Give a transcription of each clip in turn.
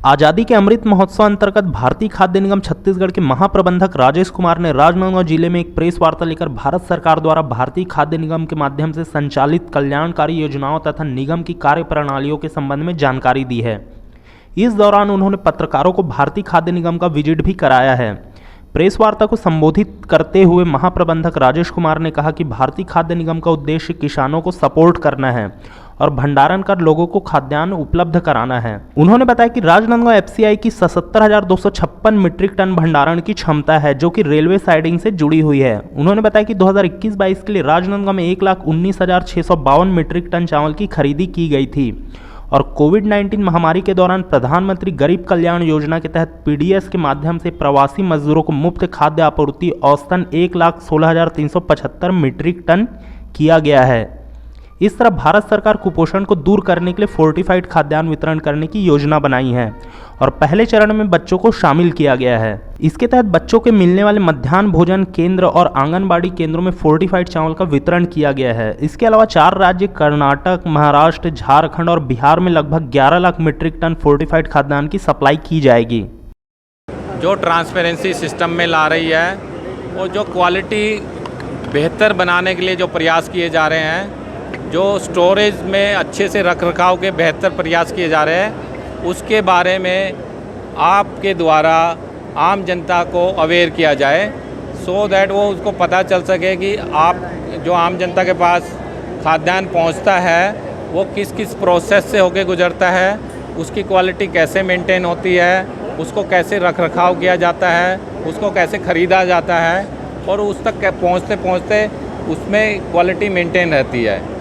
आज़ादी के अमृत महोत्सव अंतर्गत भारतीय खाद्य निगम छत्तीसगढ़ के महाप्रबंधक राजेश कुमार ने राजनांदगांव जिले में एक प्रेस वार्ता लेकर भारत सरकार द्वारा भारतीय खाद्य निगम के माध्यम से संचालित कल्याणकारी योजनाओं तथा निगम की कार्य प्रणालियों के संबंध में जानकारी दी है। इस दौरान उन्होंने पत्रकारों को भारतीय खाद्य निगम का विजिट भी कराया है। प्रेस वार्ता को संबोधित करते हुए महाप्रबंधक राजेश कुमार ने कहा कि भारतीय खाद्य निगम का उद्देश्य किसानों को सपोर्ट करना है और भंडारण कर लोगों को खाद्यान्न उपलब्ध कराना है। उन्होंने बताया कि राजनांदगांव एफसीआई की 77,256 मीट्रिक टन भंडारण की क्षमता है, जो कि रेलवे साइडिंग से जुड़ी हुई है। उन्होंने बताया कि 2021-22 के लिए राजनांदगांव में 1,19,652 मीट्रिक टन चावल की खरीदी की गई थी और कोविड-19 महामारी के दौरान प्रधानमंत्री गरीब कल्याण योजना के तहत पीडीएस के माध्यम से प्रवासी मजदूरों को मुफ्त खाद्य आपूर्ति औसतन 1,16,375 मीट्रिक टन किया गया है। इस तरह भारत सरकार कुपोषण को दूर करने के लिए फोर्टिफाइड खाद्यान्न वितरण करने की योजना बनाई है और पहले चरण में बच्चों को शामिल किया गया है। इसके तहत बच्चों के मिलने वाले मध्याह्न भोजन केंद्र और आंगनबाड़ी केंद्रों में फोर्टिफाइड चावल का वितरण किया गया है। इसके अलावा 4 राज्य कर्नाटक, महाराष्ट्र, झारखंड और बिहार में लगभग 11 लाख मीट्रिक टन फोर्टिफाइड खाद्यान्न की सप्लाई की जाएगी। जो ट्रांसपेरेंसी सिस्टम में ला रही है और जो क्वालिटी बेहतर बनाने के लिए जो प्रयास किए जा रहे हैं, जो स्टोरेज में अच्छे से रख रखाव के बेहतर प्रयास किए जा रहे हैं, उसके बारे में आपके द्वारा आम जनता को अवेयर किया जाए, सो दैट वो उसको पता चल सके कि आप जो आम जनता के पास खाद्यान्न पहुंचता है वो किस किस प्रोसेस से होके गुजरता है, उसकी क्वालिटी कैसे मेंटेन होती है, उसको कैसे रख रखाव किया जाता है, उसको कैसे ख़रीदा जाता है और उस तक पहुँचते पहुँचते उसमें क्वालिटी मेंटेन रहती है।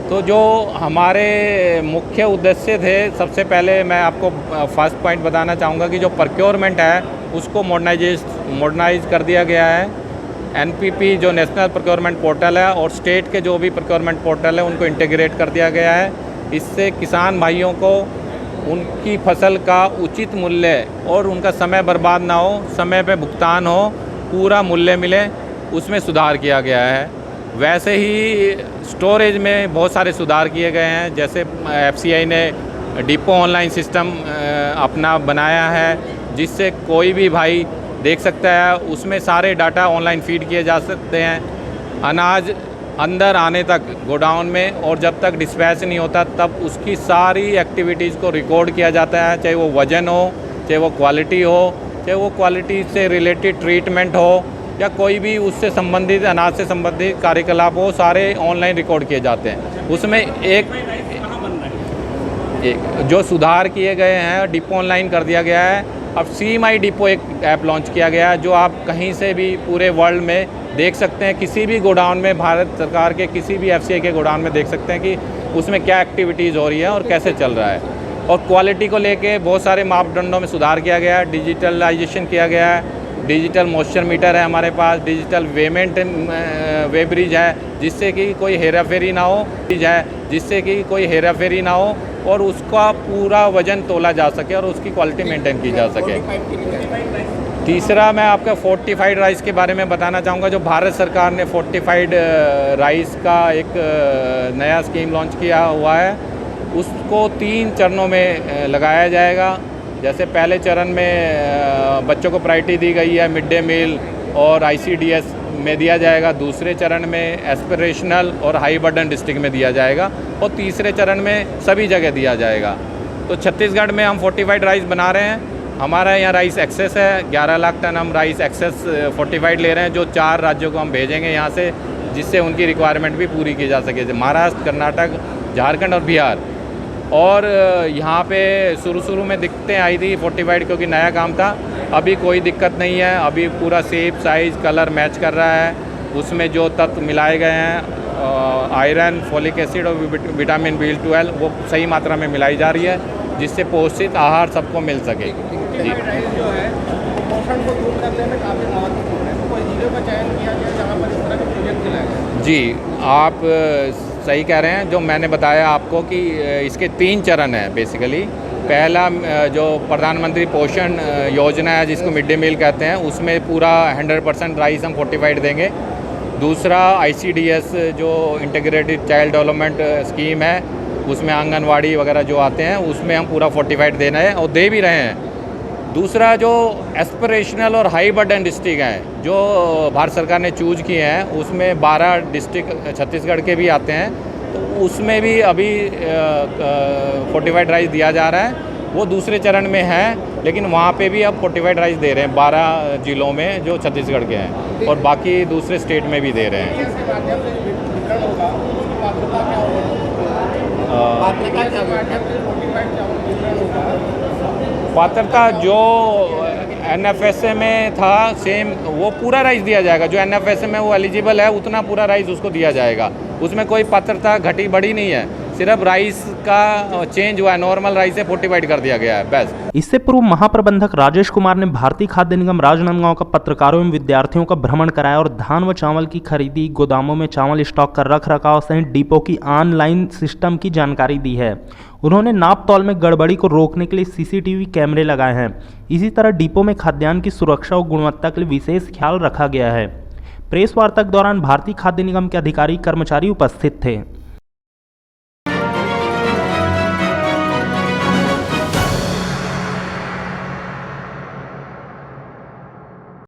तो जो हमारे मुख्य उद्देश्य थे, सबसे पहले मैं आपको फर्स्ट पॉइंट बताना चाहूँगा कि जो प्रोक्योरमेंट है उसको मॉडर्नाइज कर दिया गया है। एनपीपी जो नेशनल प्रोक्योरमेंट पोर्टल है और स्टेट के जो भी प्रोक्योरमेंट पोर्टल है उनको इंटीग्रेट कर दिया गया है। इससे किसान भाइयों को उनकी फसल का उचित मूल्य और उनका समय बर्बाद ना हो, समय पे भुगतान हो, पूरा मूल्य मिले, उसमें सुधार किया गया है। वैसे ही स्टोरेज में बहुत सारे सुधार किए गए हैं। जैसे एफसीआई ने डिपो ऑनलाइन सिस्टम अपना बनाया है, जिससे कोई भी भाई देख सकता है, उसमें सारे डाटा ऑनलाइन फीड किए जा सकते हैं। अनाज अंदर आने तक गोडाउन में और जब तक डिस्पैच नहीं होता तब उसकी सारी एक्टिविटीज़ को रिकॉर्ड किया जाता है, चाहे वो वज़न हो, चाहे वो क्वालिटी हो, चाहे वो क्वालिटी से रिलेटेड ट्रीटमेंट हो या कोई भी उससे संबंधित अनाज से संबंधित कार्यकलाप हो, सारे ऑनलाइन रिकॉर्ड किए जाते हैं। उसमें एक जो सुधार किए गए हैं, डिपो ऑनलाइन कर दिया गया है। अब CMI डिपो एक ऐप लॉन्च किया गया है, जो आप कहीं से भी पूरे वर्ल्ड में देख सकते हैं। किसी भी गोडाउन में, भारत सरकार के किसी भी एफसीआई के गोडाउन में देख सकते हैं कि उसमें क्या एक्टिविटीज़ हो रही है और कैसे चल रहा है। और क्वालिटी को लेके बहुत सारे मापदंडों में सुधार किया गया है, डिजिटलाइजेशन किया गया है। डिजिटल मॉइस्चर मीटर है हमारे पास, डिजिटल वे ब्रिज है, जिससे कि कोई हेराफेरी ना हो, जिससे कि कोई हेराफेरी ना हो और उसका पूरा वज़न तोला जा सके और उसकी क्वालिटी मेंटेन की जा सके। तीसरा, मैं आपका फोर्टिफाइड राइस के बारे में बताना चाहूँगा। जो भारत सरकार ने फोर्टिफाइड राइस का एक नया स्कीम लॉन्च किया हुआ है, उसको 3 चरणों में लगाया जाएगा। जैसे पहले चरण में बच्चों को प्रायोरिटी दी गई है, मिड डे मील और ICDS में दिया जाएगा। दूसरे चरण में एस्पिरेशनल और हाई बर्डन डिस्ट्रिक्ट में दिया जाएगा और तीसरे चरण में सभी जगह दिया जाएगा। तो छत्तीसगढ़ में हम फोर्टिफाइड राइस बना रहे हैं। हमारा यहाँ राइस एक्सेस है, 11 लाख टन हम राइस एक्सेस फोर्टिफाइड ले रहे हैं, जो 4 राज्यों को हम भेजेंगे यहाँ से, जिससे उनकी रिक्वायरमेंट भी पूरी की जा सके, महाराष्ट्र, कर्नाटक, झारखंड और बिहार। और यहाँ पे शुरू में दिक्कतें आई थी फोर्टिफाइड, क्योंकि नया काम था। अभी कोई दिक्कत नहीं है, अभी पूरा शेप, साइज़, कलर मैच कर रहा है। उसमें जो तत्व मिलाए गए हैं, आयरन, फोलिक एसिड और विटामिन B12, वो सही मात्रा में मिलाई जा रही है, जिससे पोषित आहार सबको मिल सके। जी, जो है पोषण को दूर करने में काफ़ी महत्वपूर्ण है। तो कोई जिले का चयन किया गया जहाँ पर इस तरह के प्रोजेक्ट चलाए गए? जी, आप सही कह रहे हैं। जो मैंने बताया आपको कि इसके 3 चरण हैं बेसिकली। पहला जो प्रधानमंत्री पोषण योजना है, जिसको मिड डे मील कहते हैं, उसमें पूरा 100% राइस हम फोर्टिफाइड देंगे। दूसरा ICDS जो इंटीग्रेटेड चाइल्ड डेवलपमेंट स्कीम है, उसमें आंगनवाड़ी वगैरह जो आते हैं उसमें हम पूरा फोर्टिफाइड दे रहे हैं और दे भी रहे हैं। दूसरा जो एस्पिरेशनल और हाई बर्डन डिस्ट्रिक्ट हैं जो भारत सरकार ने चूज किए हैं उसमें 12 डिस्ट्रिक्ट छत्तीसगढ़ के भी आते हैं, तो उसमें भी अभी फोर्टिफाइड राइस दिया जा रहा है। वो दूसरे चरण में है, लेकिन वहाँ पे भी अब फोर्टिफाइड राइस दे रहे हैं 12 जिलों में जो छत्तीसगढ़ के हैं, और बाकी दूसरे स्टेट में भी दे रहे हैं। इसके माध्यम से वितरण होगा, उसकी पात्रता क्या होगी? पात्रता के माध्यम से फोर्टिफाइड चावल वितरण होगा। पात्रता जो NFSA में था सेम वो पूरा राइस दिया जाएगा। जो NFSA में वो एलिजिबल है उतना पूरा राइस उसको दिया जाएगा। उसमें कोई पात्रता घटी बढ़ी नहीं है, सिर्फ राइस का चेंज हुआ है, नॉर्मल राइस से फोर्टिफाइड कर दिया गया है बस। इससे पूर्व महाप्रबंधक राजेश कुमार ने भारतीय खाद्य निगम राजनांदगांव का पत्रकारों एवं विद्यार्थियों का भ्रमण कराया और धान व चावल की खरीदी, गोदामों में चावल स्टॉक कर रख रखाव सहित डिपो की ऑनलाइन सिस्टम की जानकारी दी है। उन्होंने नाप तौल में गड़बड़ी को रोकने के लिए CCTV कैमरे लगाए हैं। इसी तरह डिपो में खाद्यान्न की सुरक्षा और गुणवत्ता के लिए विशेष ख्याल रखा गया है। प्रेस वार्ता के दौरान भारतीय खाद्य निगम के अधिकारी कर्मचारी उपस्थित थे।